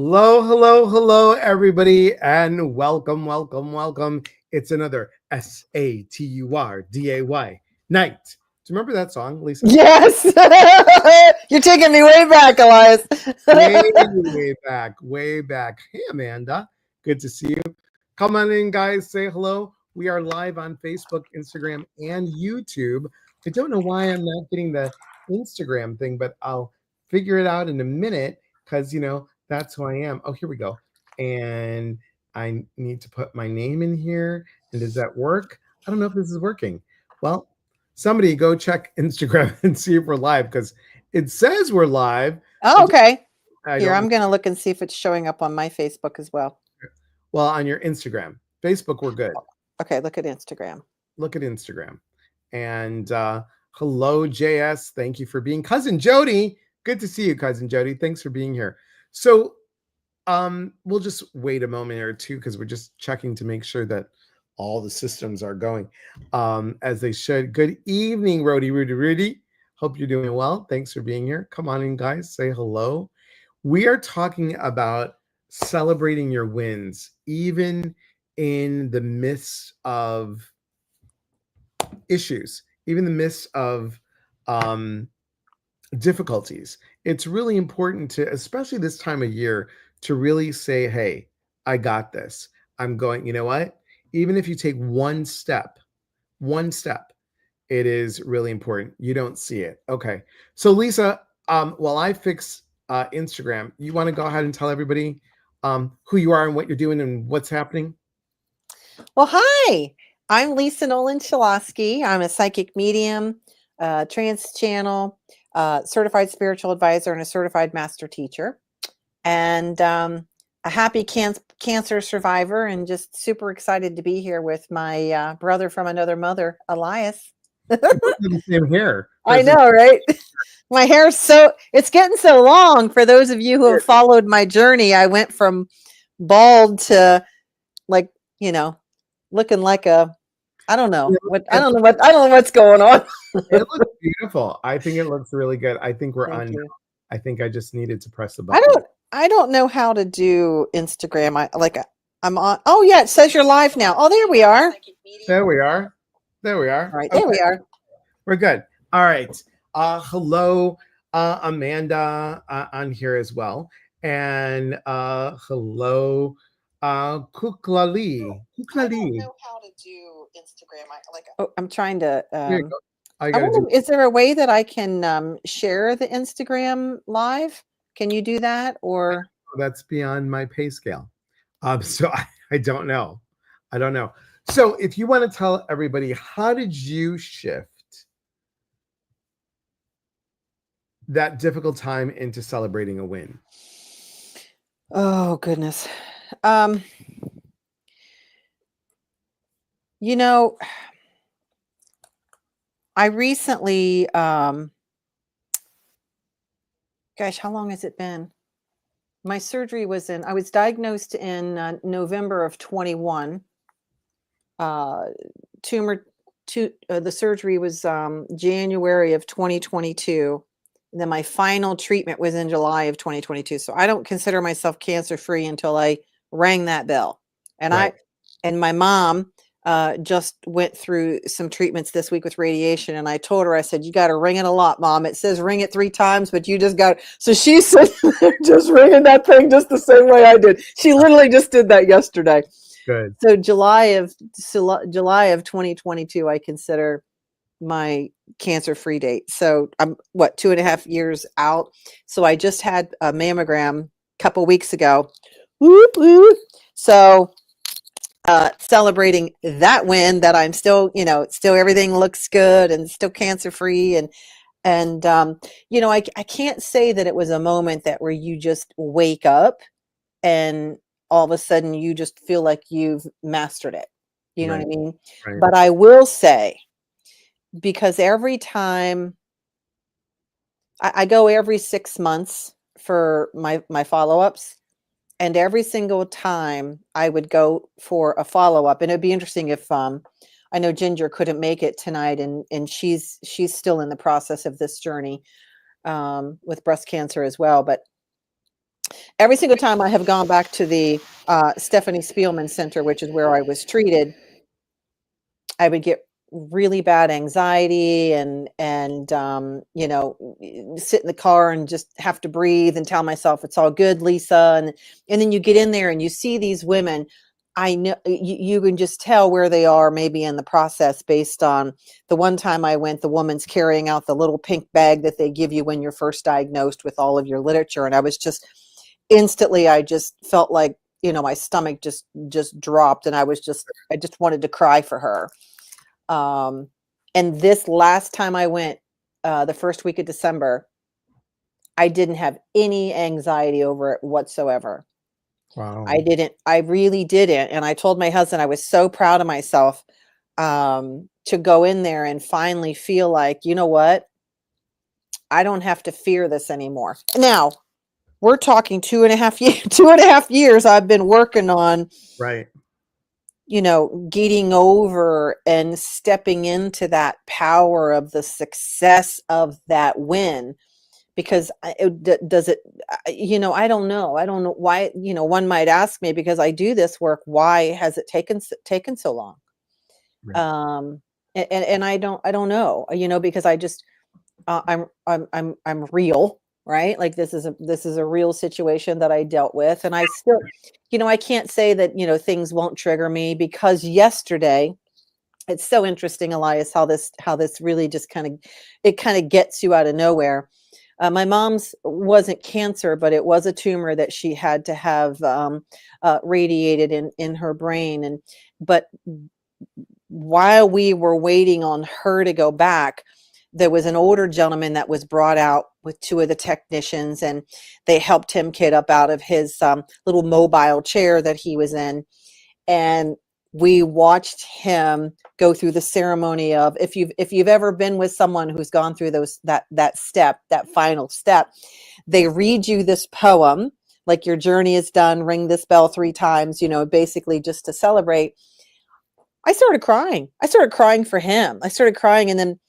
Hello, hello, hello, everybody, and welcome. It's another SATURDAY night. Do you remember that song, Lisa? Yes. You're taking me way back, Elias. Way back. Hey, Amanda. Good to see you. Come on in, guys. Say hello. We are live on Facebook, Instagram, and YouTube. I don't know why I'm not getting the Instagram thing, but I'll figure it out in a minute because, that's who I am. Oh, here we go. And I need to put my name in here. And does that work? I don't know if this is working. Well, somebody go check Instagram and see if we're live because it says we're live. Oh, okay. I Here, don't I'm going to look and see if it's showing up on my Facebook as well. Well, on your Instagram. Facebook, we're good. Okay, look at Instagram. Look at Instagram. And hello, JS. Thank you for being Cousin Jody. Good to see you, Cousin Jody. Thanks for being here. So we'll just wait a moment or two because we're just checking to make sure that all the systems are going as they should. Good evening, Rudy. Hope you're doing well. Thanks for being here. Come on in, guys. Say hello. We are talking about celebrating your wins, even in the midst of issues, even in the midst of difficulties. It's really important to, especially this time of year, to really say, hey, I got this. I'm going, you know what? Even if you take one step, it is really important. You don't see it. Okay. So Lisa, while I fix Instagram, you want to go ahead and tell everybody who you are and what you're doing and what's happening? Well, hi. I'm Lisa Noland-Shalosky. I'm a psychic medium, trance channel, certified spiritual advisor, and a certified master teacher. And a happy cancer survivor, and just super excited to be here with my brother from another mother, Elias. The same hair. I know, right? My hair's it's getting so long. For those of you who have followed my journey, I went from bald to looking like I don't know what's going on. It looks beautiful. I think it looks really good. I think we're on. I think I just needed to press the button. I don't know how to do Instagram. I'm on. Oh yeah, it says you're live now. Oh, there we are. There we are. All right, there we are. We're good. All right. Hello, Amanda on here as well. And hello, Kuklali. I don't know how to do Instagram. I'm trying to. Is there a way that I can share the Instagram live? Can you do that, or that's beyond my pay scale? So I don't know. So if you want to tell everybody, how did you shift that difficult time into celebrating a win? Oh goodness. I recently, gosh, how long has it been? My surgery I was diagnosed in November of 21. The surgery was January of 2022. And then my final treatment was in July of 2022. So I don't consider myself cancer-free until I rang that bell. And right. And my mom just went through some treatments this week with radiation. And I told her, I said, you got to ring it a lot, Mom. It says ring it 3 times, but you just got. So she said, just ringing that thing just the same way I did. She literally just did that yesterday. Good. So July of 2022, I consider my cancer-free date. So I'm 2.5 years out. So I just had a mammogram a couple weeks ago. Whoop, whoop. So celebrating that win, that I'm still, still everything looks good and still cancer-free. And I can't say that it was a moment where you just wake up and all of a sudden you just feel like you've mastered it. You know what I mean? Right. But I will say, because every time I go every 6 months for my follow-ups, and every single time I would go for a follow-up, and it'd be interesting if I know Ginger couldn't make it tonight, and she's still in the process of this journey with breast cancer as well. But Every single time I have gone back to the Stephanie Spielman Center, which is where I was treated, I would get really bad anxiety and sit in the car and just have to breathe and tell myself it's all good, Lisa. And then you get in there and you see these women. I know you can just tell where they are maybe in the process based on the one time I went, the woman's carrying out the little pink bag that they give you when you're first diagnosed with all of your literature. And I was just instantly, I just felt like, my stomach just dropped, and I just wanted to cry for her. And this last time I went, the first week of December, I didn't have any anxiety over it whatsoever. Wow. I really didn't. And I told my husband I was so proud of myself to go in there and finally feel like, you know what? I don't have to fear this anymore. Now, we're talking 2.5 years I've been working on, Right. getting over and stepping into that power of the success of that win. Because does it, I don't know. I don't know why, one might ask me, because I do this work, why has it taken so long? Right. And I don't know, because I just, I'm real, right? Like this is a real situation that I dealt with, and I still, I can't say that things won't trigger me, because yesterday, it's so interesting, Elias, how this really just kind of gets you out of nowhere. My mom's wasn't cancer, but it was a tumor that she had to have radiated in her brain, but while we were waiting on her to go back, there was an older gentleman that was brought out with two of the technicians, and they helped him get up out of his little mobile chair that he was in. And we watched him go through the ceremony of, if you've ever been with someone who's gone through that final step, they read you this poem, like your journey is done, ring this bell 3 times, basically just to celebrate. I started crying for him. I started crying, and then,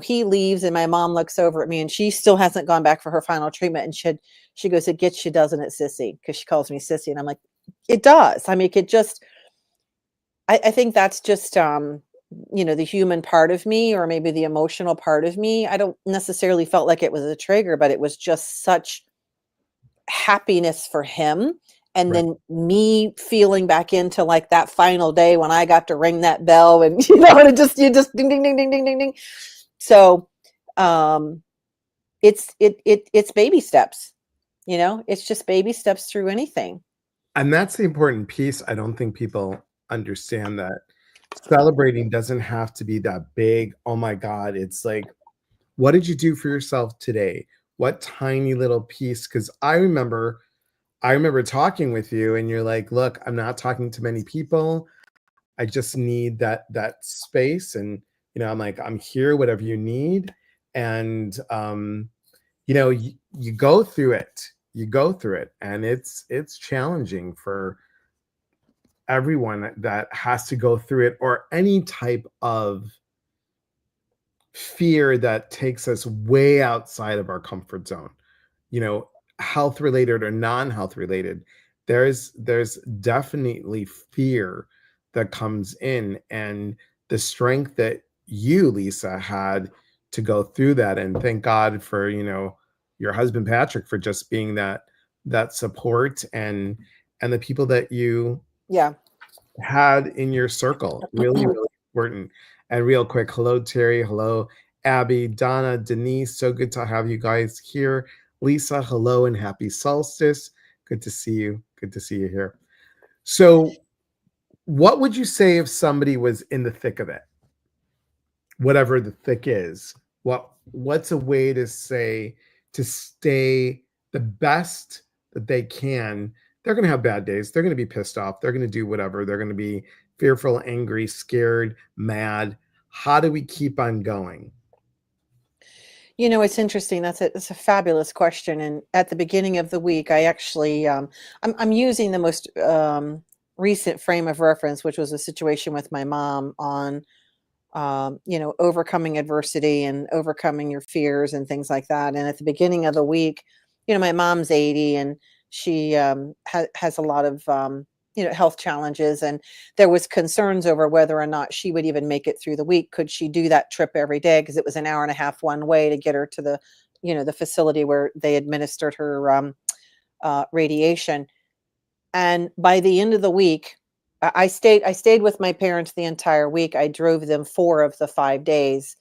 he leaves, and my mom looks over at me, and she still hasn't gone back for her final treatment. And she goes, "It gets you, doesn't it, sissy?" Because she calls me sissy. And I'm like, it does. I mean, it just, I think that's just, the human part of me, or maybe the emotional part of me. I don't necessarily felt like it was a trigger, but it was just such happiness for him. And Right. then me feeling back into like that final day when I got to ring that bell, and and you just ding ding ding ding ding ding ding. So it's baby steps, it's just baby steps through anything. And that's the important piece. I don't think people understand that celebrating doesn't have to be that big. Oh my God. It's like, what did you do for yourself today? What tiny little piece? Because I remember talking with you, and you're like, look, I'm not talking to many people. I just need that space. And I'm like, I'm here, whatever you need. And you go through it. You go through it. And it's challenging for everyone that has to go through it, or any type of fear that takes us way outside of our comfort zone, you know, health related or non-health related. There's definitely fear that comes in, and the strength that you, Lisa, had to go through that. And thank God for, your husband Patrick, for just being that support, and the people that you Yeah. had in your circle. Really, really important. And real quick, hello, Terry. Hello, Abby, Donna, Denise. So good to have you guys here. Lisa, hello, and happy solstice. Good to see you. Good to see you here. So, what would you say if somebody was in the thick of it? Whatever the thick is. What's a way to say, to stay the best that they can? They're going to have bad days. They're going to be pissed off. They're going to do whatever. They're going to be fearful, angry, scared, mad. How do we keep on going? It's interesting. That's a fabulous question. And at the beginning of the week, I actually, I'm using the most recent frame of reference, which was a situation with my mom on, overcoming adversity and overcoming your fears and things like that. And at the beginning of the week, my mom's 80, and she has a lot of health challenges, and there was concerns over whether or not she would even make it through the week. Could she do that trip every day? Because it was an hour and a half one way to get her to the the facility where they administered her radiation. And by the end of the week, I stayed with my parents the entire week. I drove them 4 of the 5 days,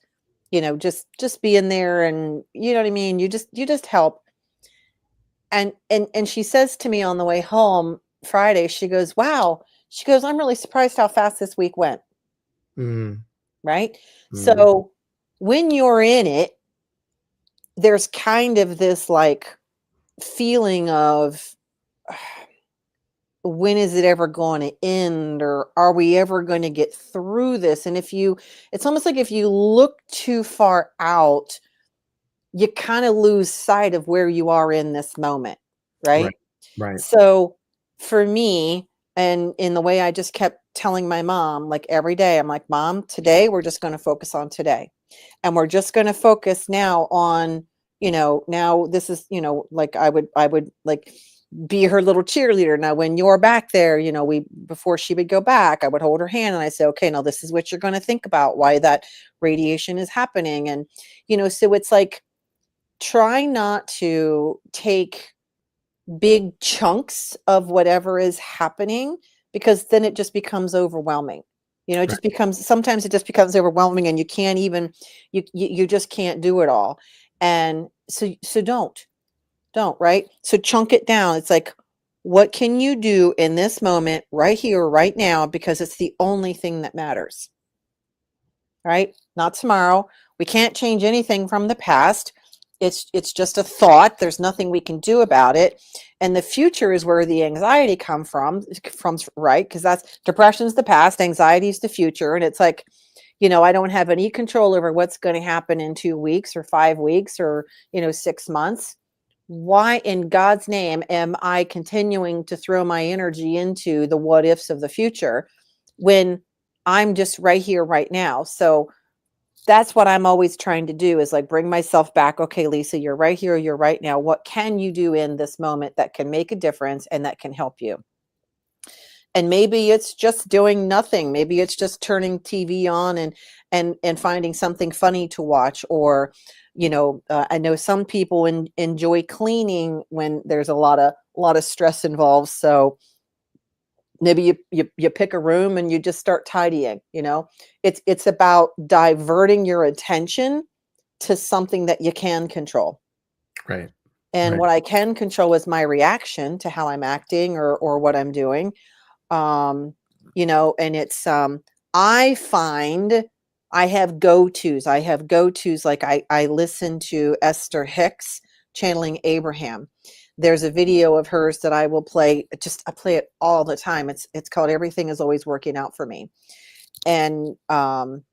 just being there, and you know what I mean? You just help. And she says to me on the way home Friday, she goes, "Wow." She goes, "I'm really surprised how fast this week went." Mm. Right? Mm. So when you're in it, there's kind of this like feeling of when is it ever going to end, or are we ever going to get through this? And it's almost like if you look too far out, you kind of lose sight of where you are in this moment, right? Right. Right. So for me, and in the way I just kept telling my mom, like every day, I'm like, "Mom, today we're just going to focus on today. And we're just going to focus now on, now this is, like I would like be her little cheerleader. Now, when you're back there, before she would go back, I would hold her hand and I say, okay, now this is what you're going to think about, why that radiation is happening." And, so it's like, try not to take big chunks of whatever is happening, because then it just becomes overwhelming. It just becomes, sometimes it just becomes overwhelming, and you can't even, you just can't do it all. And so don't, right? So chunk it down. It's like, what can you do in this moment, right here, right now, because it's the only thing that matters, right? Not tomorrow. We can't change anything from the past. It's just a thought. There's nothing we can do about it. And the future is where the anxiety comes from, right? Because that's, depression's the past, anxiety is the future. And it's like, I don't have any control over what's going to happen in 2 weeks or 5 weeks or 6 months. Why in God's name am I continuing to throw my energy into the what ifs of the future when I'm just right here, right now? So that's what I'm always trying to do, is like bring myself back. Okay, Lisa, you're right here, you're right now. What can you do in this moment that can make a difference and that can help you? And maybe it's just doing nothing. Maybe it's just turning TV on and finding something funny to watch. Or, I know some people enjoy cleaning when there's a lot of stress involved. So maybe you pick a room and you just start tidying. It's about diverting your attention to something that you can control. Right. And Right. what I can control is my reaction to how I'm acting or what I'm doing. And it's I find I have go-tos. Like I listen to Esther Hicks channeling Abraham. There's a video of hers that I will play. I play it all the time. It's called "Everything is Always Working Out for Me." And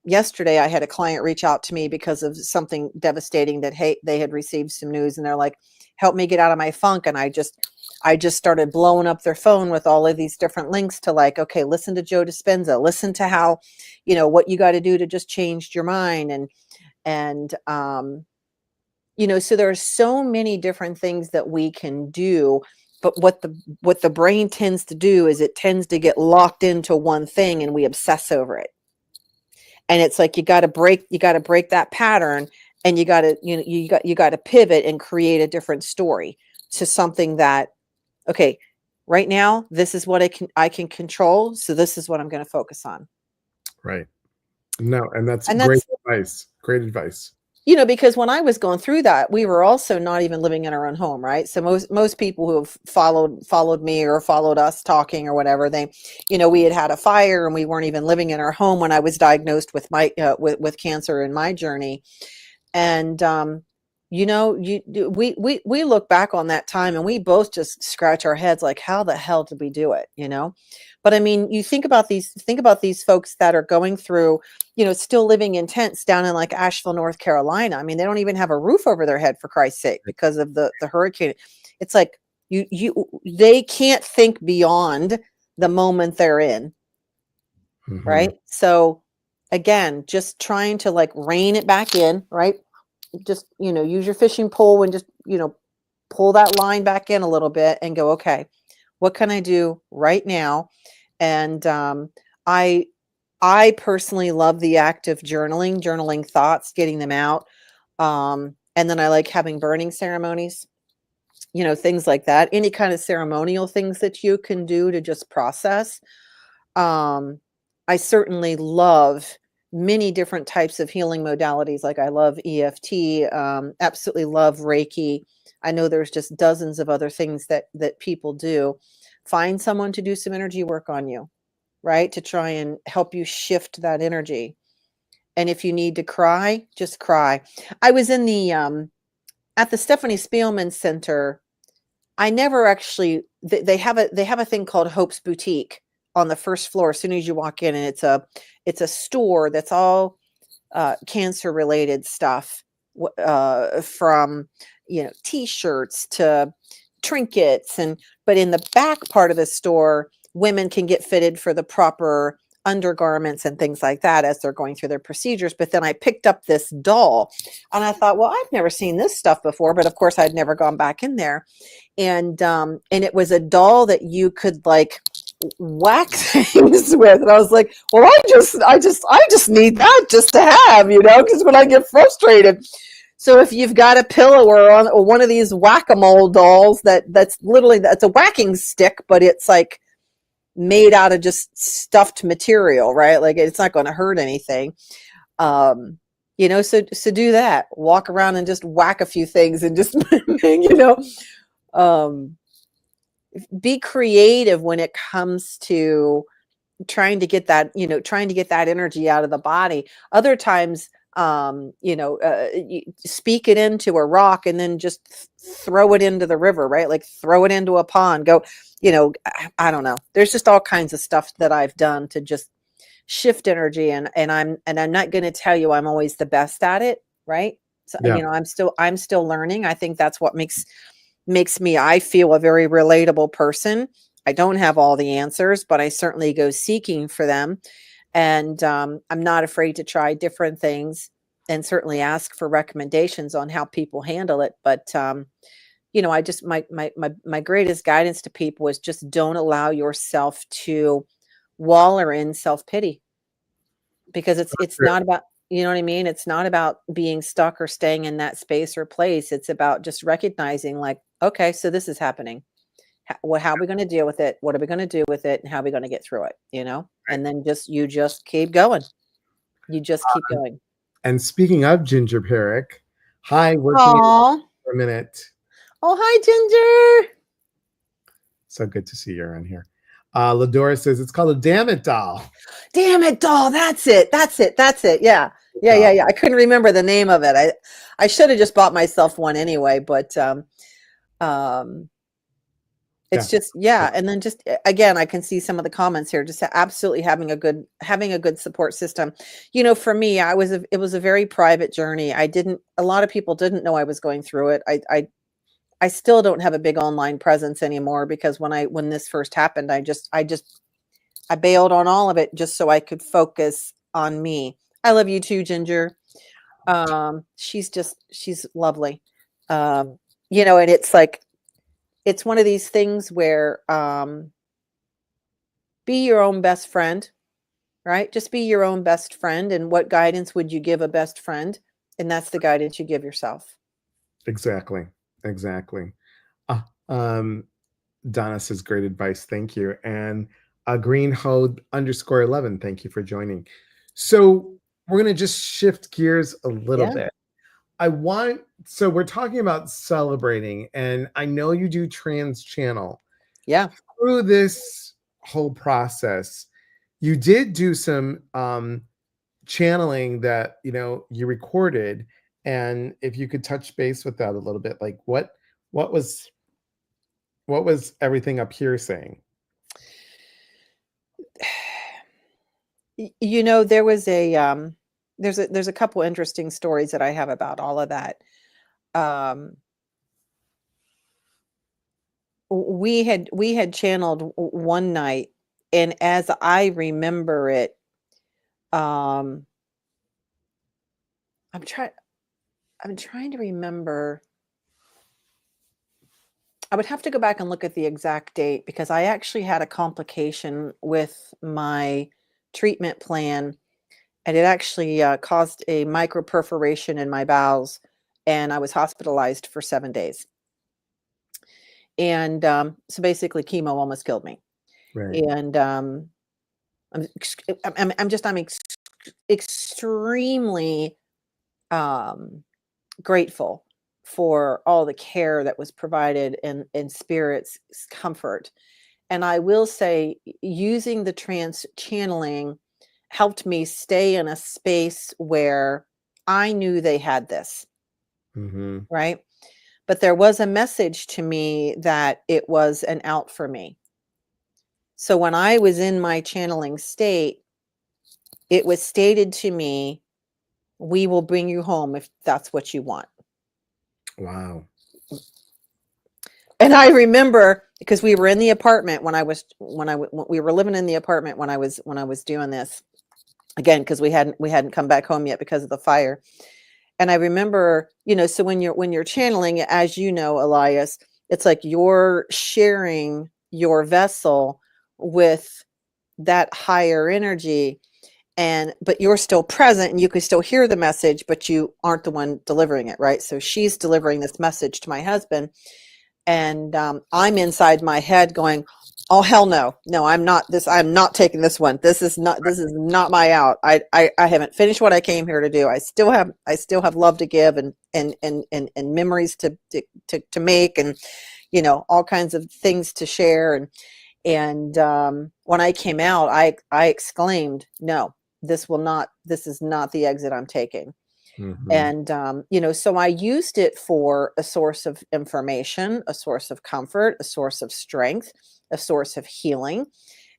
yesterday I had a client reach out to me because of something devastating that they had received some news, and they're like, "Help me get out of my funk." And I just started blowing up their phone with all of these different links to, like, okay, listen to Joe Dispenza, listen to how, what you got to do to just change your mind. And so there are so many different things that we can do. But what the brain tends to do is it tends to get locked into one thing and we obsess over it. And it's like, you got to break that pattern, and you got to pivot and create a different story to something that, okay, right now, this is what I can control. So this is what I'm going to focus on. Right. No, and that's And great that's, advice. Great advice. because when I was going through that, we were also not even living in our own home, right? So most people who have followed me or followed us talking or whatever, they, we had a fire and we weren't even living in our home when I was diagnosed with my with cancer in my journey. And we look back on that time and we both just scratch our heads like, how the hell did we do it? But I mean, you think about these folks that are going through, still living in tents down in like Asheville, North Carolina. I mean, they don't even have a roof over their head, for Christ's sake, because of the hurricane. It's like they can't think beyond the moment they're in. Mhm. Right. So again, just trying to like rein it back in, right? Just, use your fishing pole and just, pull that line back in a little bit and go, okay, what can I do right now? And I I personally love the act of journaling thoughts, getting them out. And then I like having burning ceremonies, things like that. Any kind of ceremonial things that you can do to just process. Um, I certainly love many different types of healing modalities. Like I love EFT, absolutely love Reiki. I know there's just dozens of other things that people do. Find someone to do some energy work on you, right? To try and help you shift that energy. And if you need to cry, just cry. I was in the at the Stephanie Spielman Center. I never actually they have a thing called Hope's Boutique on the first floor as soon as you walk in, and it's a store that's all cancer related stuff, from t-shirts to trinkets, but in the back part of the store, women can get fitted for the proper undergarments and things like that as they're going through their procedures. But then I picked up this doll and I thought, well, I've never seen this stuff before, but of course I'd never gone back in there. And it was a doll that you could like whack things with, and I was like, well, I just need that just to have, because when I get frustrated. So if you've got a pillow or one of these whack-a-mole dolls that's a whacking stick, but it's like made out of just stuffed material, right? Like it's not going to hurt anything. So do that. Walk around and just whack a few things and just um, be creative when it comes to trying to get that energy out of the body. Other times, you speak it into a rock and then just throw it into the river, right? Like throw it into a pond, go, I don't know. There's just all kinds of stuff that I've done to just shift energy. And I'm not going to tell you I'm always the best at it. Right. So, Yeah. I'm still learning. I think that's what makes me, I feel, a very relatable person. I don't have all the answers, but I certainly go seeking for them. And I'm not afraid to try different things and certainly ask for recommendations on how people handle it. But, I just, my greatest guidance to people is just don't allow yourself to waller in self-pity, because it's not about, you know what I mean? It's not about being stuck or staying in that space or place. It's about just recognizing like, okay, so this is happening. How are we going to deal with it? What are we going to do with it? And how are we going to get through it? And then you just keep going. You just keep going. And speaking of Ginger Perrick, hi, working Aw. for a minute. Oh, hi, Ginger. So good to see you around here. Ladora says it's called a Damn It doll. Damn it, doll. That's it. Yeah. Yeah. I couldn't remember the name of it. I should have just bought myself one anyway, but it's just, yeah. And then just, again, I can see some of the comments here, just absolutely having a good support system. For me, it was a very private journey. A lot of people didn't know I was going through it. I still don't have a big online presence anymore, because when this first happened, I bailed on all of it just so I could focus on me. I love you too, Ginger. She's lovely. And it's like, it's one of these things where, be your own best friend, right? Just be your own best friend. And what guidance would you give a best friend? And that's the guidance you give yourself. Exactly. Donna says great advice. Thank you. And greenhode_11. Thank you for joining. So we're going to just shift gears a little Yeah. bit. So we're talking about celebrating, and I know you do trans channel. Yeah. Through this whole process, you did do some channeling that you recorded, and if you could touch base with that a little bit, like what was everything up here saying? There was there's a couple interesting stories that I have about all of that. We had channeled one night, and as I remember it, um I'm trying to remember. I would have to go back and look at the exact date because I actually had a complication with my treatment plan, and it actually caused a microperforation in my bowels, and I was hospitalized for 7 days. And so basically, chemo almost killed me. Right. And I'm extremely um, grateful for all the care that was provided and spirit's comfort. And I will say, using the trance channeling helped me stay in a space where I knew they had this, Mm-hmm. right? But there was a message to me that it was an out for me. So when I was in my channeling state, it was stated to me, we will bring you home if that's what you want. Wow. And I remember because we were in the apartment when we were living in the apartment when I was doing this again, because we hadn't come back home yet because of the fire. And I remember, so when you're channeling, as you know, Elias, it's like you're sharing your vessel with that higher energy, but you're still present and you can still hear the message, but you aren't the one delivering it, right? So she's delivering this message to my husband, and I'm inside my head going, oh hell no, I'm not taking this one. This is not my out. I haven't finished what I came here to do. I still have love to give, and memories to make, and all kinds of things to share. And when I came out, I exclaimed, no, this is not the exit I'm taking. Mm-hmm. And so I used it for a source of information, a source of comfort, a source of strength, a source of healing.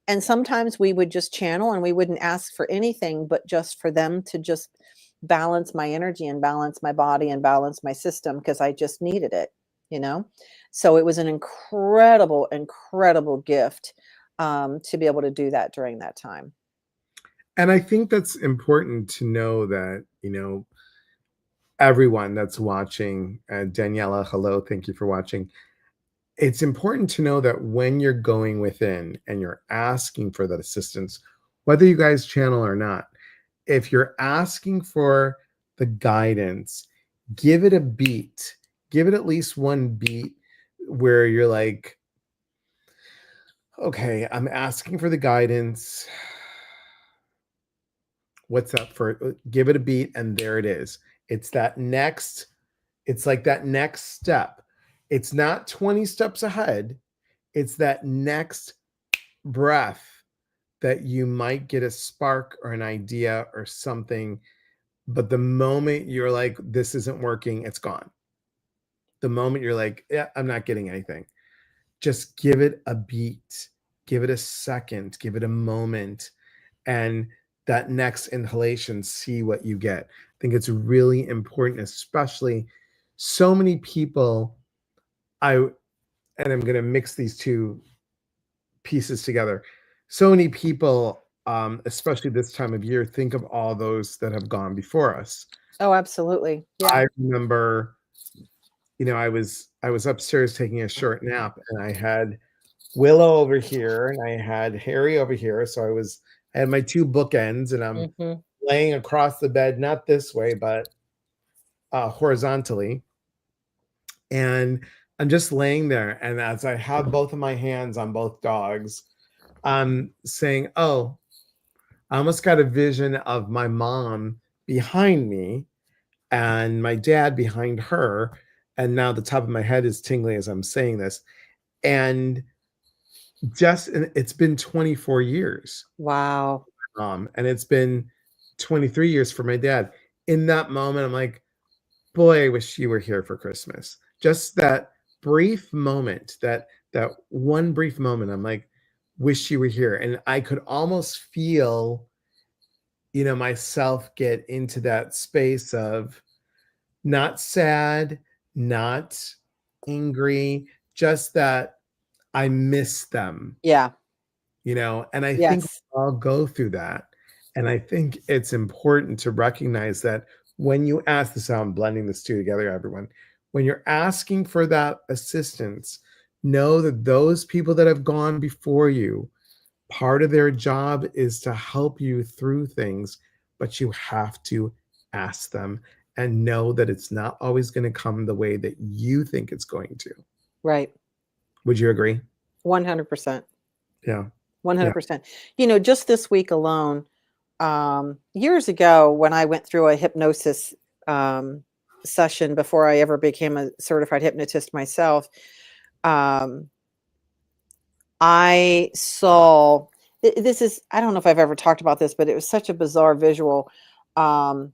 And sometimes we would just channel and we wouldn't ask for anything but just for them to just balance my energy and balance my body and balance my system, because I just needed it, you know so it was an incredible, incredible gift, to be able to do that during that time. And I think that's important to know that, everyone that's watching, Daniela, hello, thank you for watching. It's important to know that when you're going within and you're asking for that assistance, whether you guys channel or not, if you're asking for the guidance, give it a beat, give it at least one beat where you're like, okay, I'm asking for the guidance. What's up for? Give it a beat, and there it is. It's that next, it's like that next step. It's not 20 steps ahead, it's that next breath that you might get a spark or an idea or something. But the moment you're like, this isn't working, it's gone. The moment you're like, yeah, I'm not getting anything, just give it a beat, give it a second, give it a moment, and that next inhalation, see what you get. I think it's really important, especially so many people. And I'm going to mix these two pieces together. So many people, especially this time of year, think of all those that have gone before us. Oh, absolutely. Yeah. I remember, I was upstairs taking a short nap, and I had Willow over here and I had Harry over here. So I had my two bookends, and I'm Hmm. laying across the bed, not this way, but horizontally. And I'm just laying there. And as I have both of my hands on both dogs, I'm saying, oh, I almost got a vision of my mom behind me and my dad behind her. And now the top of my head is tingling as I'm saying this. And it's been 24 years, Wow. and it's been 23 years for my dad. In that moment, I'm like, boy, I wish you were here for Christmas. Just that brief moment, that one brief moment, I'm like, wish you were here. And I could almost feel, myself get into that space of not sad, not angry, just that I miss them, Yeah. and I think Yes. we all go through that. And I think it's important to recognize that when you ask this out, I'm blending this two together, everyone. When you're asking for that assistance, know that those people that have gone before you, part of their job is to help you through things, but you have to ask them and know that it's not always going to come the way that you think it's going to. Right. Would you agree? 100%. Yeah. Yeah. 100%. Just this week alone, years ago when I went through a hypnosis session before I ever became a certified hypnotist myself, um, I saw this is, I don't know if I've ever talked about this, but it was such a bizarre visual. Um,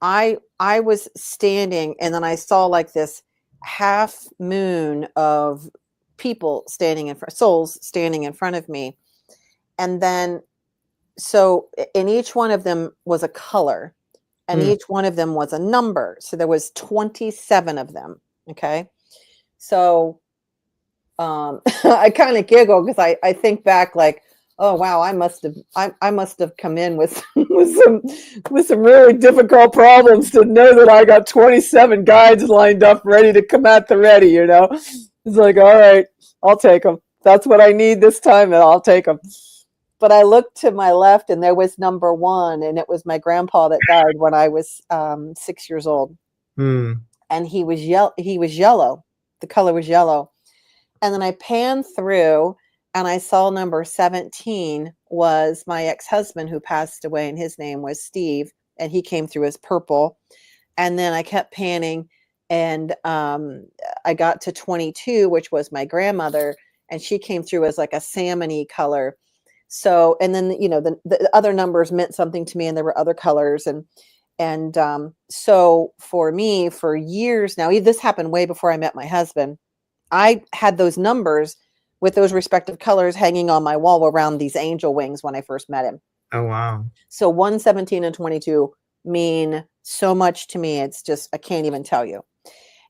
I was standing and then I saw like this half moon of people standing in front, souls standing in front of me. And then, so in each one of them was a color and Mm, each one of them was a number. So there was 27 of them. Okay. So I kind of giggle because I think back like, oh wow, I must have come in with with some really difficult problems to know that I got 27 guides lined up ready to come at the ready, It's like, all right, I'll take them. That's what I need this time, and I'll take them. But I looked to my left, and there was number one, and it was my grandpa that died when I was 6 years old, mm, and he was yellow. The color was yellow. And then I panned through and I saw number 17 was my ex-husband who passed away, and his name was Steve, and he came through as purple. And then I kept panning and I got to 22, which was my grandmother, and she came through as like a salmon-y color. So, and then, the other numbers meant something to me, and there were other colors. And so for me, for years now, this happened way before I met my husband. I had those numbers with those respective colors hanging on my wall around these angel wings when I first met him. oh, wow. So 1, 17, and 22 mean so much to me. It's just, I can't even tell you.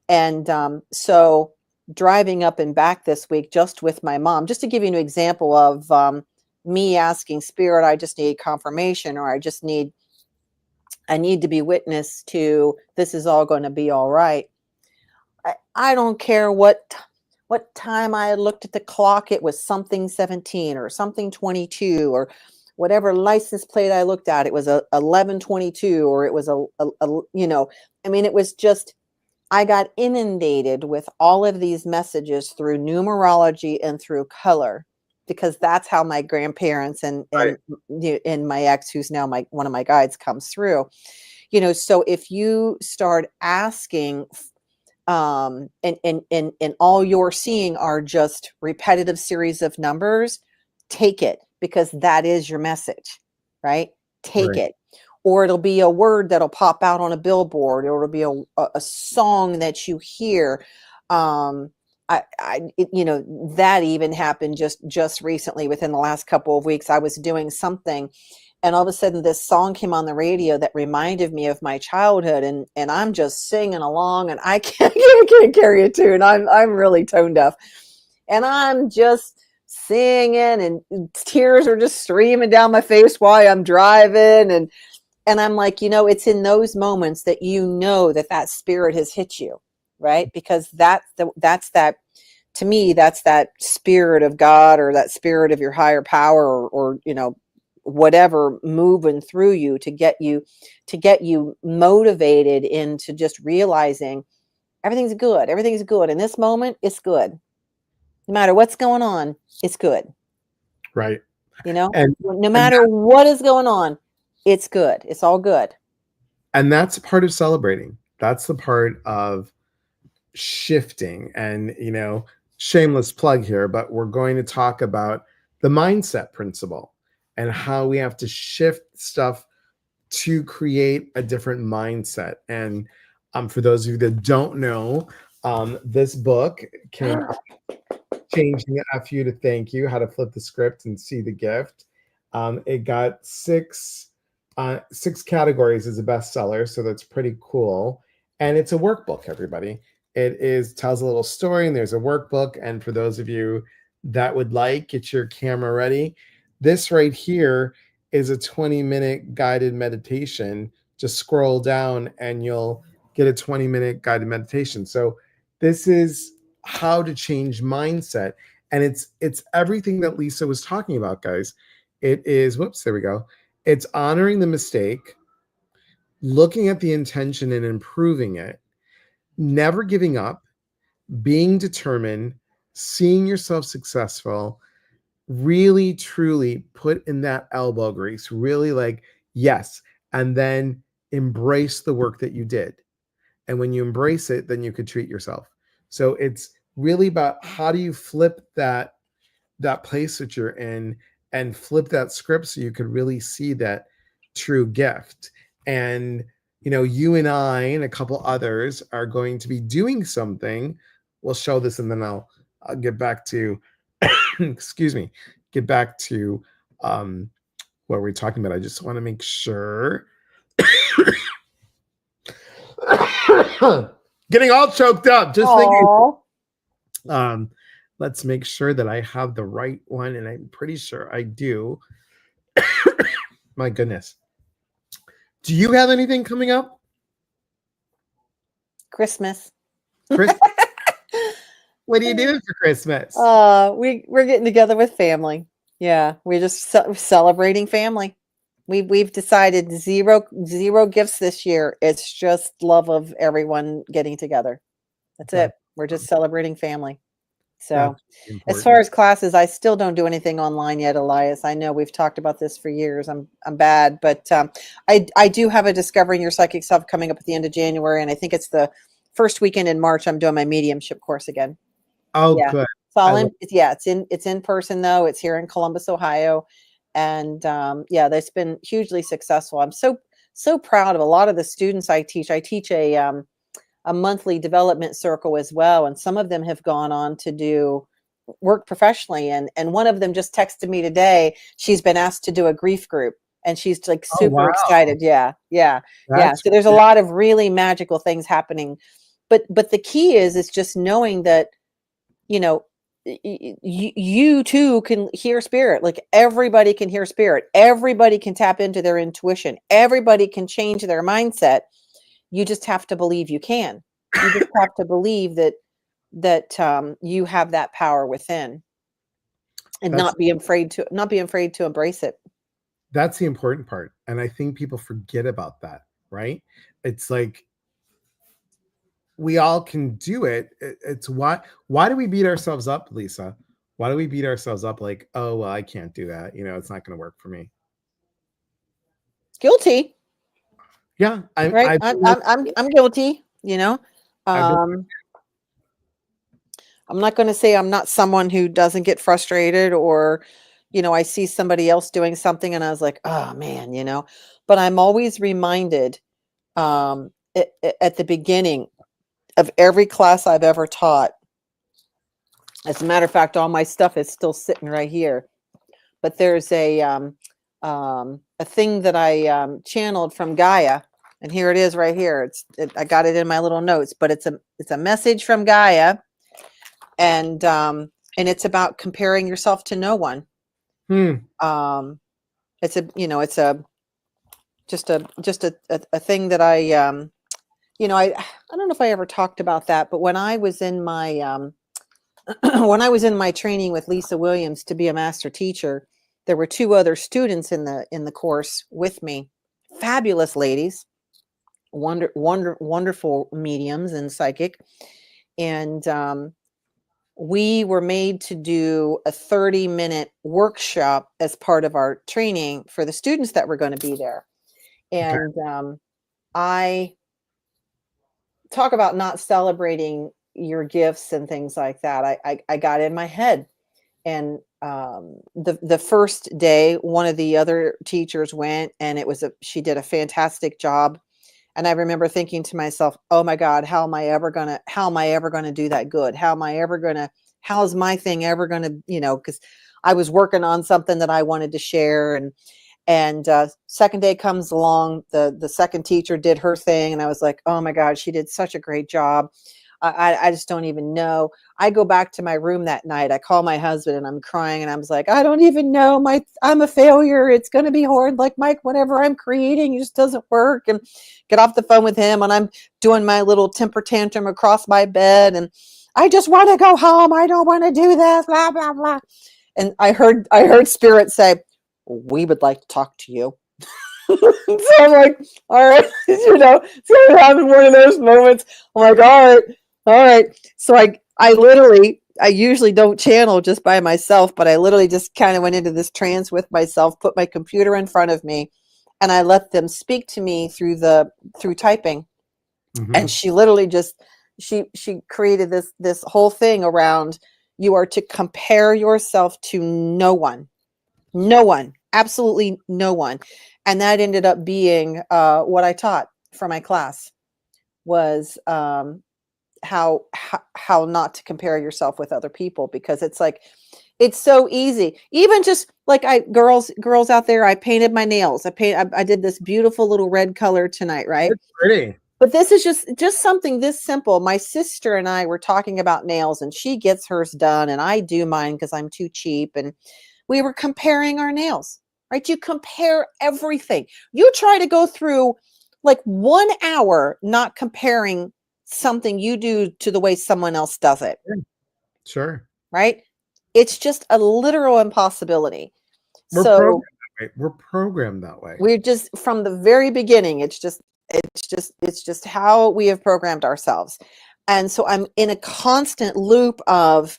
And so driving up and back this week, just with my mom, just to give you an example of me asking Spirit, I just need confirmation, or I need to be witness to this is all going to be all right. I don't care what time I looked at the clock. It was something 17 or something 22 or whatever license plate I looked at. It was a 1122 or it was I mean, it was just, I got inundated with all of these messages through numerology and through color, because that's how my grandparents Right. and my ex, who's now one of my guides, comes through. So if you start asking, and all you're seeing are just repetitive series of numbers, take it, because that is your message, right? Take Right. it. Or it'll be a word that'll pop out on a billboard, or it'll be a song that you hear. That even happened just recently within the last couple of weeks. I was doing something, and all of a sudden this song came on the radio that reminded me of my childhood, and I'm just singing along, and I can't carry a tune. I'm really tone deaf, and I'm just singing, and tears are just streaming down my face while I'm driving, and I'm like, it's in those moments that that spirit has hit you, right? Because that's that, to me, that's that spirit of God, or that spirit of your higher power, or whatever, moving through you to get you motivated into just realizing everything's good. Everything's good. In this moment, it's good. No matter what's going on, it's good. Right. No And and matter what is going on, it's good. It's all good. and that's part of celebrating. That's the part of shifting. And shameless plug here, but we're going to talk about the mindset principle and how we have to shift stuff to create a different mindset. And for those of you that don't know, this book came out, Changing F You to Thank You, How to Flip the Script and See the Gift. It got six categories as a bestseller, so that's pretty cool. And it's a workbook, everybody. Tells a little story, and there's a workbook. And for those of you that would get your camera ready, this right here is a 20-minute guided meditation. Just scroll down and you'll get a 20-minute guided meditation. So this is how to change mindset. And it's everything that Lisa was talking about, guys. It is, whoops, there we go. It's honoring the mistake, looking at the intention and improving it, never giving up, being determined, seeing yourself successful, really truly put in that elbow grease, really like, yes, and then embrace the work that you did. And when you embrace it, then you could treat yourself. So it's really about how do you flip that place that you're in and flip that script so you could really see that true gift. And you and I and a couple others are going to be doing something. We'll show this and then I'll get back to excuse me, get back to what we're talking about. I just want to make sure. Getting all choked up just thinking. Let's make sure that I have the right one, and I'm pretty sure I do. My goodness. Do you have anything coming up? Christmas. Christmas? What are you doing for Christmas? We're getting together with family. Yeah, we're just celebrating family. We've decided zero gifts this year. It's just love of everyone getting together. That's it. We're just celebrating family. So as far as classes, I still don't do anything online yet, Elias. I know we've talked about this for years. I'm bad, but I do have a Discovering Your Psychic Self coming up at the end of January, and I think it's the first weekend in March. I'm doing my mediumship course again. Oh, yeah. good. It's in person though. It's here in Columbus, Ohio. And that's been hugely successful. I'm so proud of a lot of the students I teach. I teach a monthly development circle as well. And some of them have gone on to do work professionally. And one of them just texted me today. She's been asked to do a grief group and she's like super excited. Yeah. So there's a lot of really magical things happening. But the key is just knowing that, you too can hear spirit. Like everybody can hear spirit. Everybody can tap into their intuition. Everybody can change their mindset. You just have to believe you can. You just have to believe that you have that power within, and not be afraid to embrace it. That's the important part. And I think people forget about that, right? It's like, we all can do it. It's why do we beat ourselves up, Lisa? Why do we beat ourselves up like, oh, well, I can't do that. It's not going to work for me. Guilty. Yeah. I'm guilty, I'm not going to say I'm not someone who doesn't get frustrated, or, I see somebody else doing something and I was like, oh man, but I'm always reminded at the beginning of every class I've ever taught. As a matter of fact, all my stuff is still sitting right here, but there's a thing that I channeled from Gaia, and here it is right here. I got it in my little notes, but it's a message from Gaia, and it's about comparing yourself to no one. It's just a thing that I don't know if I ever talked about that, but when I was in my when I was in my training with Lisa Williams to be a master teacher, there were two other students in the course with me. Fabulous ladies, wonderful mediums and psychic. And we were made to do a 30-minute workshop as part of our training for the students that were going to be there. And I talk about not celebrating your gifts and things like that. I got in my head, and the first day, one of the other teachers went, and she did a fantastic job. And I remember thinking to myself, oh my God, how am I ever going to do that good? How is my thing ever going to, because I was working on something that I wanted to share. And second day comes along, the second teacher did her thing. And I was like, oh my God, she did such a great job. I just don't even know. I go back to my room that night. I call my husband and I'm crying, and I was like, I don't even know. I'm a failure. It's going to be hard. Like, Mike, whatever I'm creating, it just doesn't work. And get off the phone with him, and I'm doing my little temper tantrum across my bed. And I just want to go home. I don't want to do this, blah, blah, blah. And I heard spirit say, we would like to talk to you. So I'm like, all right, so I'm having one of those moments. I'm like, all right. So I usually don't channel just by myself, but I literally just kind of went into this trance with myself, put my computer in front of me, and I let them speak to me through typing. And she literally just she created this whole thing around, you are to compare yourself to no one, absolutely no one. And that ended up being what I taught for my class was how not to compare yourself with other people, because it's like, it's so easy. Even just like girls out there, I painted my nails. I did this beautiful little red color tonight, right? It's pretty. But this is just something this simple. My sister and I were talking about nails, and she gets hers done and I do mine because I'm too cheap. And we were comparing our nails, right? You compare everything. You try to go through like 1 hour not comparing something you do to the way someone else does it. Sure. Right? It's just a literal impossibility. We're So programmed that way. We're programmed that way. we're just, from the very beginning, it's just how we have programmed ourselves. And so I'm in a constant loop of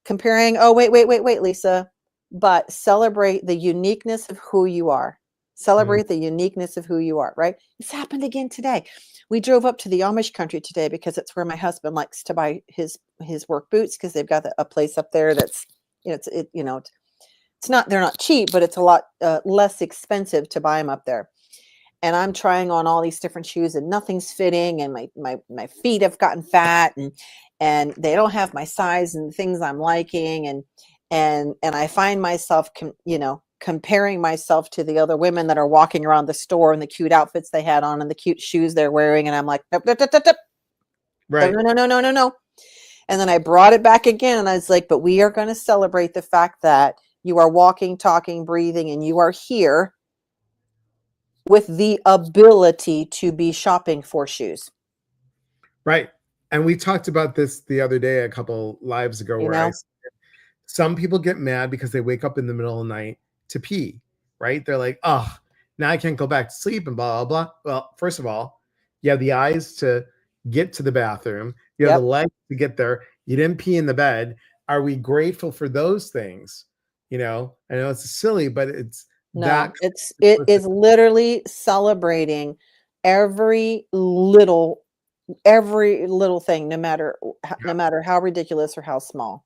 comparing. Oh, wait, Lisa, but celebrate the uniqueness of who you are. Celebrate the uniqueness of who you are, right? It's happened again today. We drove up to the Amish country today because it's where my husband likes to buy his work boots, because they've got a place up there that's, it's not, they're not cheap, but it's a lot less expensive to buy them up there. And I'm trying on all these different shoes and nothing's fitting, and my feet have gotten fat, and they don't have my size and things I'm liking, and I find myself comparing myself to the other women that are walking around the store and the cute outfits they had on and the cute shoes they're wearing, and I'm like, nope, nope, nope, nope, nope. Right. No. And then I brought it back again, and I was like, but we are going to celebrate the fact that you are walking, talking, breathing, and you are here with the ability to be shopping for shoes. Right. And we talked about this the other day, a couple lives ago, where I said, some people get mad because they wake up in the middle of the night to pee, right? They're like, oh, now I can't go back to sleep and blah, blah, blah. Well, first of all, you have the eyes to get to the bathroom. You have the legs to get there. You didn't pee in the bed. Are we grateful for those things? I know it's silly, but it's that. It is literally celebrating every little thing, no matter how ridiculous or how small.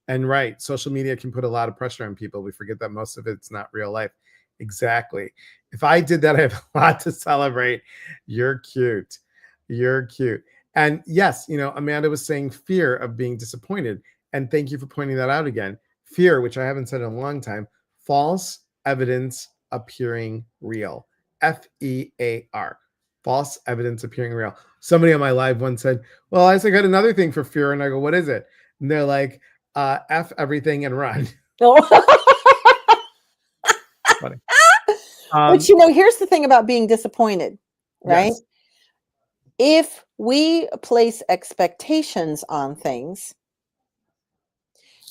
And right, social media can put a lot of pressure on people. We forget that most of it's not real life. Exactly. If I did that, I have a lot to celebrate. You're cute. You're cute. And yes, Amanda was saying fear of being disappointed. And thank you for pointing that out again. Fear, which I haven't said in a long time, false evidence appearing real. FEAR. False evidence appearing real. Somebody on my live once said, well, I got another thing for fear. And I go, what is it? And they're like, F everything and run. Funny. But here's the thing about being disappointed, right? Yes. If we place expectations on things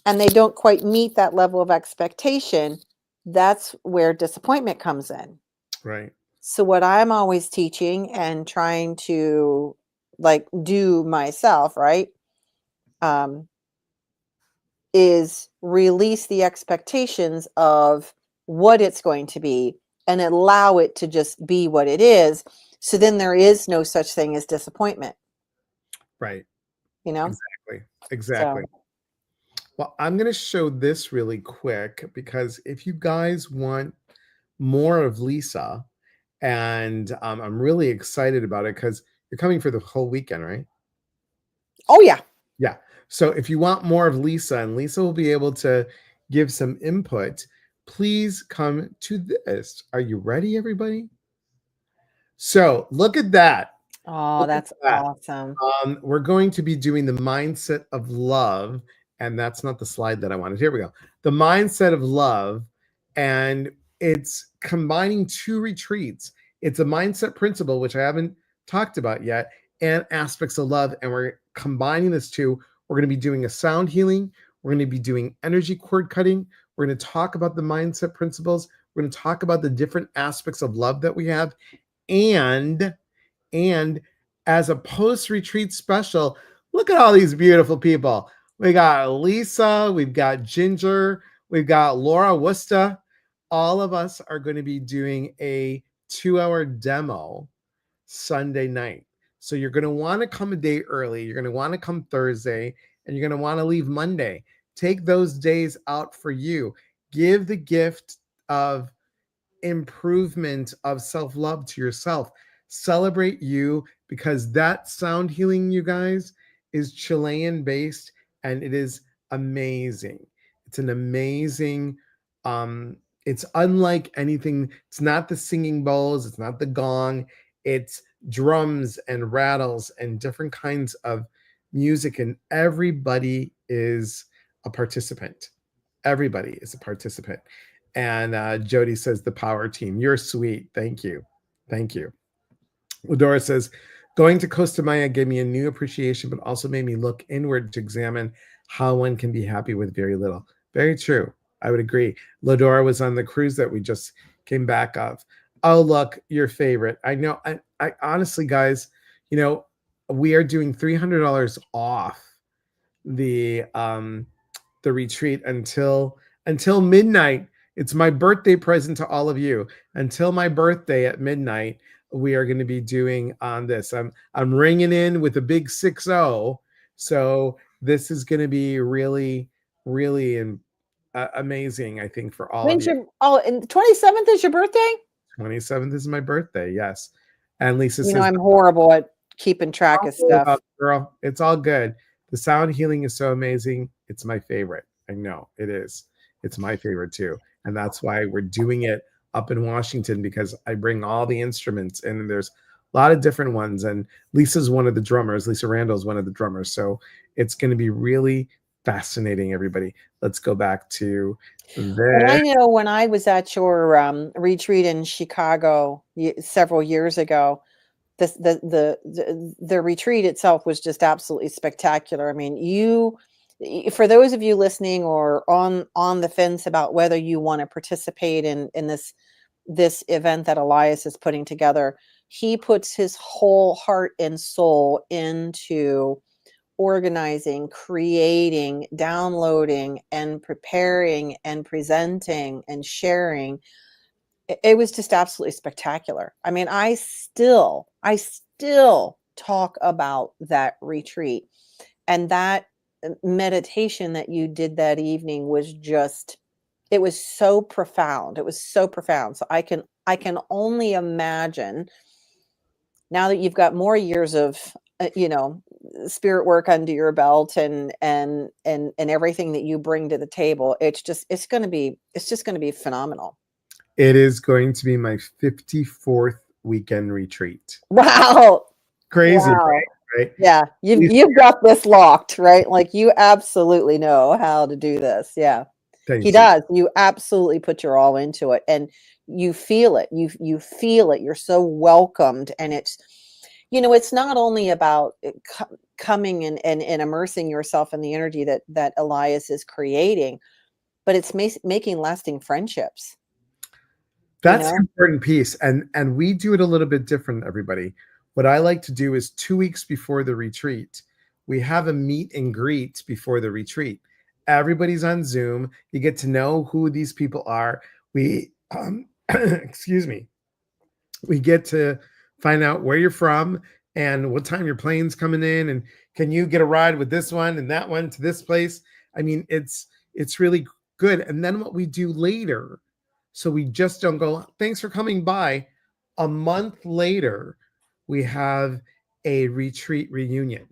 and they don't quite meet that level of expectation, that's where disappointment comes in. Right. So what I'm always teaching and trying to do myself, right? Is release the expectations of what it's going to be and allow it to just be what it is. So then there is no such thing as disappointment. Right. So. Exactly. Well, I'm going to show this really quick, because if you guys want more of Lisa, and I'm really excited about it because you're coming for the whole weekend, right? Oh, yeah. Yeah. So if you want more of Lisa, and Lisa will be able to give some input, please come to this. Are you ready, everybody? So look at that. Oh, that's awesome. We're going to be doing the mindset of love, and that's not the slide that I wanted. Here we go. The mindset of love, and it's combining two retreats. It's a mindset principle, which I haven't talked about yet, and aspects of love. And we're combining this two. We're going to be doing a sound healing. We're going to be doing energy cord cutting. We're going to talk about the mindset principles. We're going to talk about the different aspects of love that we have. And as a post-retreat special, look at all these beautiful people. We got Lisa, we've got Ginger, we've got Laura Worcester. All of us are going to be doing a 2-hour demo Sunday night. So you're going to want to come a day early. You're going to want to come Thursday, and you're going to want to leave Monday. Take those days out for you. Give the gift of improvement of self-love to yourself. Celebrate you, because that sound healing, you guys, is Chilean based, and it is amazing. It's an amazing, it's unlike anything. It's not the singing bowls, it's not the gong, it's drums and rattles and different kinds of music, and everybody is a participant. Everybody is a participant. And Jody says, the power team. You're sweet. Thank you. Thank you. Ladora says, going to Costa Maya gave me a new appreciation, but also made me look inward to examine how one can be happy with very little. Very true. I would agree. Ladora was on the cruise that we just came back of. Oh, look, your favorite. I know. I honestly, guys, we are doing $300 off the retreat until midnight. It's my birthday present to all of you. Until my birthday at midnight, we are going to be doing on this. I'm ringing in with a big 6-0. So this is going to be really, really amazing, I think, for all of you. And the 27th is your birthday? 27th is my birthday, yes. And Lisa says, I'm horrible at keeping track of stuff. Girl, it's all good. The sound healing is so amazing. It's my favorite. I know it is. It's my favorite too. And that's why we're doing it up in Washington, because I bring all the instruments, and there's a lot of different ones. And Lisa's one of the drummers. Lisa Randall is one of the drummers. So it's going to be really fascinating, everybody. Let's go back to this. Well, I know when I was at your retreat in Chicago several years ago, the retreat itself was just absolutely spectacular. I mean, for those of you listening or on the fence about whether you want to participate in this event that Elias is putting together, he puts his whole heart and soul into organizing, creating, downloading, and preparing and presenting and sharing. It was just absolutely spectacular. I mean, I still talk about that retreat, and that meditation that you did that evening was it was so profound. It was so profound. So I can only imagine, now that you've got more years of spirit work under your belt and everything that you bring to the table, it's just going to be phenomenal. It is going to be my 54th weekend retreat. Wow. Crazy, wow. Right? Yeah. You've got this locked, right? Like, you absolutely know how to do this. Yeah. He does. You absolutely put your all into it, and you feel it. You feel it. You're so welcomed. And it's not only about coming and immersing yourself in the energy that Elias is creating, but it's making lasting friendships. That's an important piece. And we do it a little bit different, everybody. What I like to do is 2 weeks before the retreat, we have a meet and greet before the retreat. Everybody's on Zoom. You get to know who these people are. We, excuse me, we get to find out where you're from and what time your plane's coming in, and can you get a ride with this one and that one to this place. I mean, it's really good. And then what we do later, so we just don't go, thanks for coming by. A month later, we have a retreat reunion.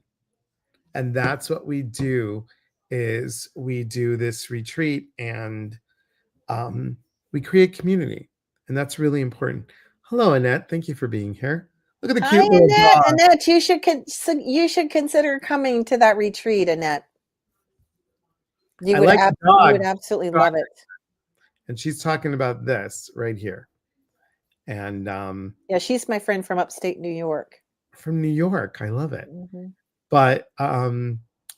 And that's what we do, is we do this retreat, and we create community. And that's really important. Hello, Annette. Thank you for being here. Look at the cute little dog. Annette, you should consider coming to that retreat, Annette. You would absolutely love it. And she's talking about this right here. And yeah, she's my friend from upstate New York. from New York. I love it. Mhm. But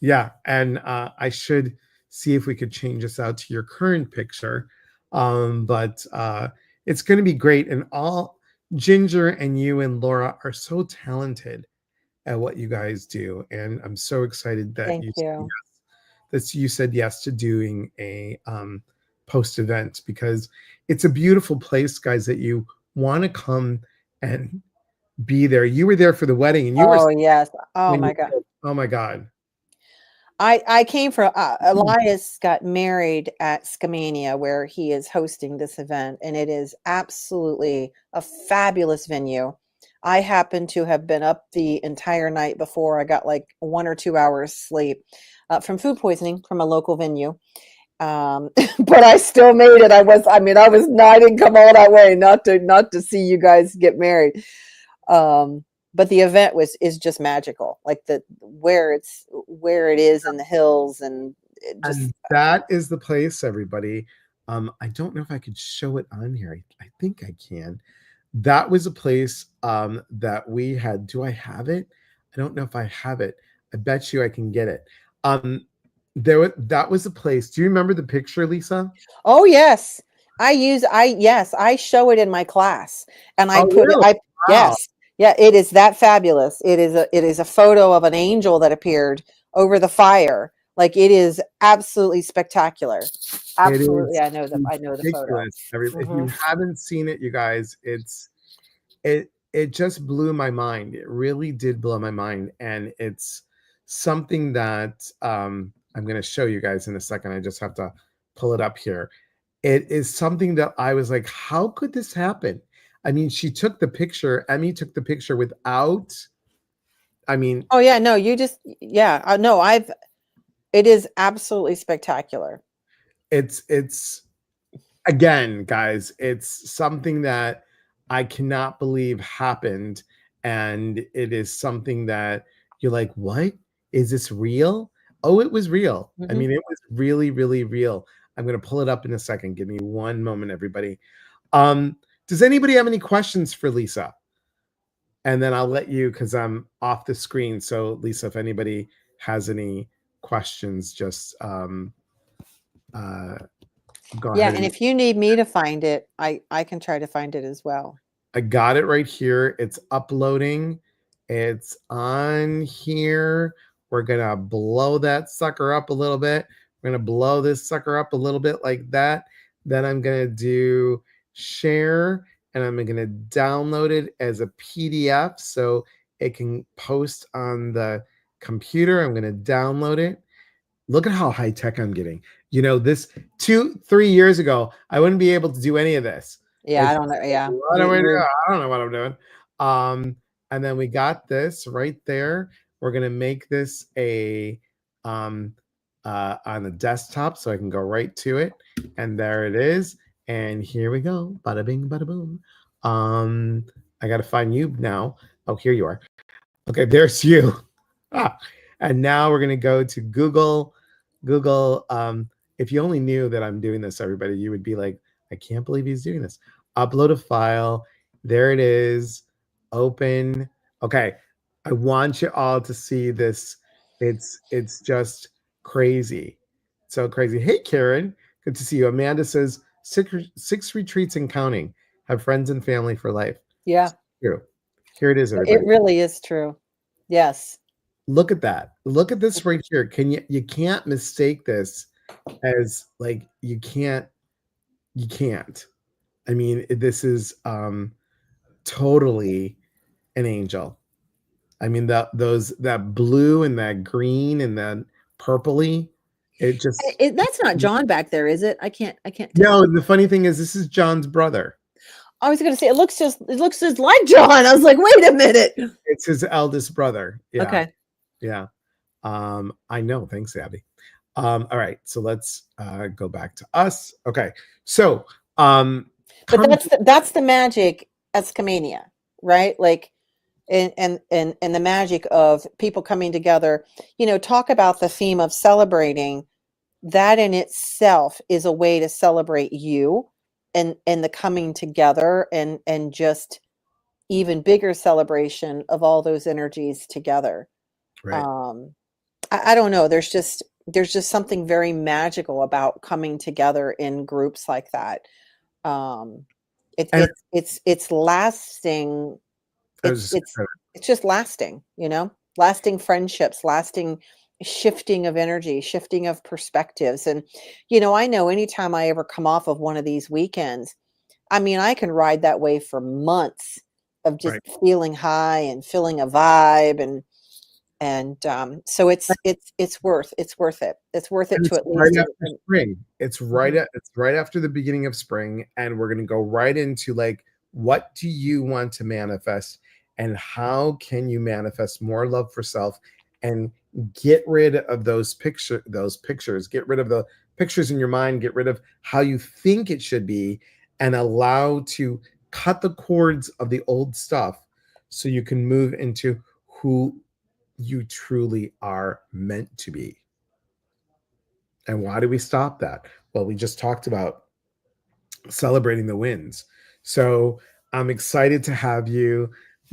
yeah, and I should see if we could change this out to your current picture. But it's going to be great. And all Ginger and you and Laura are so talented at what you guys do, and I'm so excited that Thank you. you said yes to doing a post event, because it's a beautiful place, guys, that you want to come and be there. You were there for the wedding, and you were Oh, yes. Oh when you my God. oh my god. I came from Elias got married at Skamania, where he is hosting this event, and it is absolutely a fabulous venue. I happen to have been up the entire night before. I got like 1 or 2 hours sleep from food poisoning from a local venue. But I still made it. I was not, I didn't come all that way not to see you guys get married. But the event is just magical. Like the where it is in the hills, and it just And that is the place, everybody. I don't know if I could show it on here. I think I can. That was a place that we had. Do I have it? I don't know if I have it. I bet you I can get it. That was a place. Do you remember the picture, Lisa? oh yes. Yes, I show it in my class, and I Oh, put it really? I Wow. yes. Yeah, it is that fabulous. It is a photo of an angel that appeared over the fire. Like it is absolutely spectacular. It Absolutely. is I know the photo. ridiculous. If you Mhm. haven't seen it, you guys, it just blew my mind. It really did blow my mind, and it's something that I'm going to show you guys in a second. I just have to pull it up here. It is something that I was like, how could this happen? I mean, she took the picture. Emmy took the picture without. I mean, Oh yeah, no, you just yeah, no, it is absolutely spectacular. it's again, guys, it's something that I cannot believe happened. And it is something that you're like, what? Is this real? Oh, it was real. I Mhm. mean, it was really, really real. I'm going to pull it up in a second. Give me one moment, everybody. Um, does anybody have any questions for Lisa? And then I'll let you, because I'm off the screen. So, Lisa, if anybody has any questions, just uh, go Yeah, ahead and and if you need me to find it, I can try to find it as well. I got it right here. It's uploading. It's on here. We're going to blow that sucker up a little bit. We're going to blow this sucker up a little bit like that. Then I'm going to do share, and I'm going to download it as a PDF so it can post on the computer. I'm going to download it. Look at how high tech I'm getting. You know, this 3 years ago, I wouldn't be able to do any of this. Yeah, I It's don't know. like, Yeah. what am I doing? I don't know what I'm doing. Um, and then we got this right there. We're gonna make this a um on the desktop so I can go right to it. And there it is. And here we go. Bada bing, bada boom. Um, I gotta find you now. Oh, here you are. Okay, there's you. Ah, and now we're gonna go to Google. Google. If you only knew that I'm doing this, everybody, you would be like, I can't believe he's doing this. Upload a file. There it is. Open. Okay. I want you all to see this. It's just crazy. So crazy. Hey, Karen. Good to see you. Amanda says six retreats and counting. Have friends and family for life. Yeah. True. Here it is, It everybody. really is true. Yes. Look at that. Look at this right here. Can you can't mistake this as like you can't. I mean, this is totally an angel. I mean that blue and that green and that purpley, it just That's not John back there, is it? I can't tell. no, the funny thing is this is John's brother. I was gonna say it looks just like John. I was like, wait a minute. It's his eldest brother. Yeah. Okay. Yeah. I know. Thanks, Abby. All right, so let's go back to us. Okay, so But come that's the magic at Scamania, right? Like and the magic of people coming together. Talk about the theme of celebrating. That in itself is a way to celebrate you and the coming together and just even bigger celebration of all those energies together. Right. I don't know. There's just something very magical about coming together in groups like that. Um, it's And it's it's lasting. I was It's just it's it's just lasting, lasting friendships, lasting shifting of energy, shifting of perspectives. And I know anytime I ever come off of one of these weekends, I mean, I can ride that wave for months of just right. feeling high and feeling a vibe, so it's worth it. It's worth it And to it's at right least after spring. Mhm. It's right after the beginning of spring, and we're gonna go right into like, what do you want to manifest, and how can you manifest more love for self, and get rid of those pictures, get rid of the pictures in your mind, get rid of how you think it should be, and allow to cut the cords of the old stuff so you can move into who you truly are meant to be. And why do we stop that? Well, we just talked about celebrating the wins. So I'm excited to have you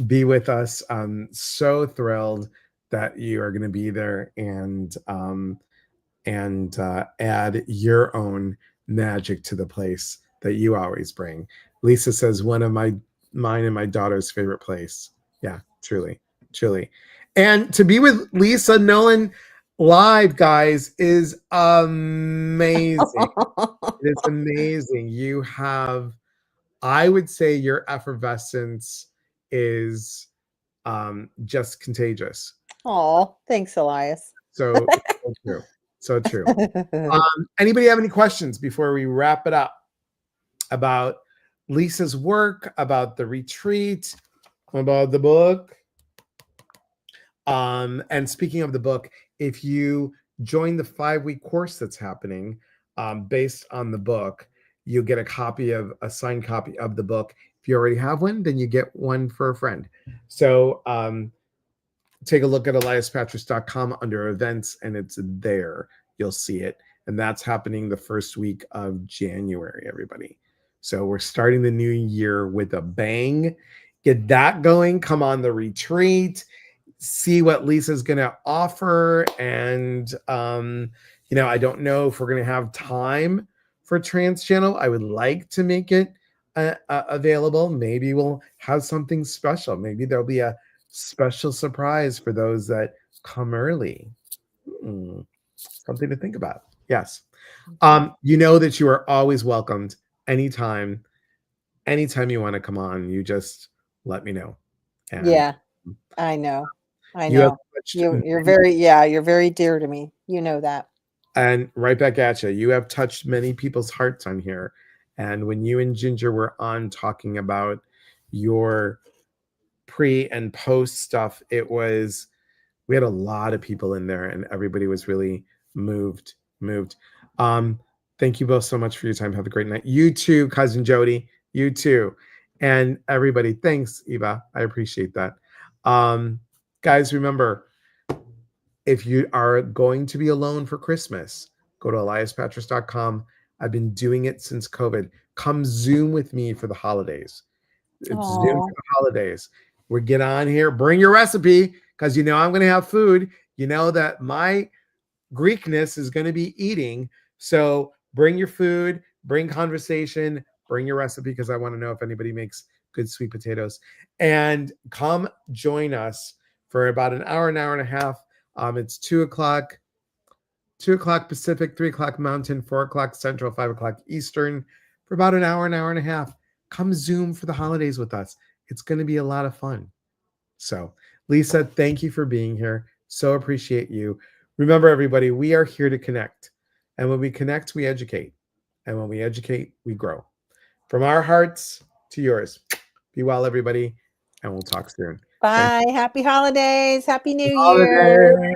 be with us. I'm so thrilled that you are going to be there and add your own magic to the place that you always bring. Lisa says one of mine and my daughter's favorite place. Yeah, truly, truly. And to be with Lisa Nolan live, guys, is amazing. It is amazing. You have, I would say, your effervescence is just contagious. Aw, thanks, Elias. So true. So true. Anybody have any questions before we wrap it up about Lisa's work, about the retreat, about the book? And speaking of the book, if you join the 5-week course that's happening based on the book, you get a signed copy of the book. If you already have one, then you get one for a friend. So take a look at eliaspatrice.com under events, and it's there. You'll see it. And that's happening the first week of January, everybody. So we're starting the new year with a bang. Get that going. Come on the retreat. See what Lisa's going to offer. And, I don't know if we're going to have time for Trans Channel. I would like to make it available. Maybe we'll have something special. Maybe there'll be a special surprise for those that come early. Something to think about. Yes. You know that you are always welcomed anytime you want to come on. You just let me know. And Yeah, I know. I you have know. touched You're very dear to me. You know that. and right back at you. You have touched many people's hearts on here. And when you and Ginger were on talking about your pre and post stuff, we had a lot of people in there and everybody was really moved. um Thank you both so much for your time. Have a great night. You too, cousin Jody. You too. And everybody, thanks, Eva. I appreciate that. Guys, remember, if you are going to be alone for Christmas, go to eliaspatrice.com. I've been doing it since COVID. Come Zoom with me for the holidays. It's Zoom Oh, for the holidays. We get on here, bring your recipe, because I'm going to have food. You know that my Greekness is going to be eating. So bring your food, bring conversation, bring your recipe, because I want to know if anybody makes good sweet potatoes. And come join us for about an hour and a half. It's 2 o'clock Pacific, 3 o'clock Mountain, 4 o'clock Central, 5 o'clock Eastern, for about an hour and a half. Come Zoom for the holidays with us. It's going to be a lot of fun. So, Lisa, thank you for being here. So appreciate you. Remember, everybody, we are here to connect. And when we connect, we educate. And when we educate, we grow. From our hearts to yours. Be well, everybody. And we'll talk soon. Thank bye. Happy holidays. Happy New you. Year. Holiday.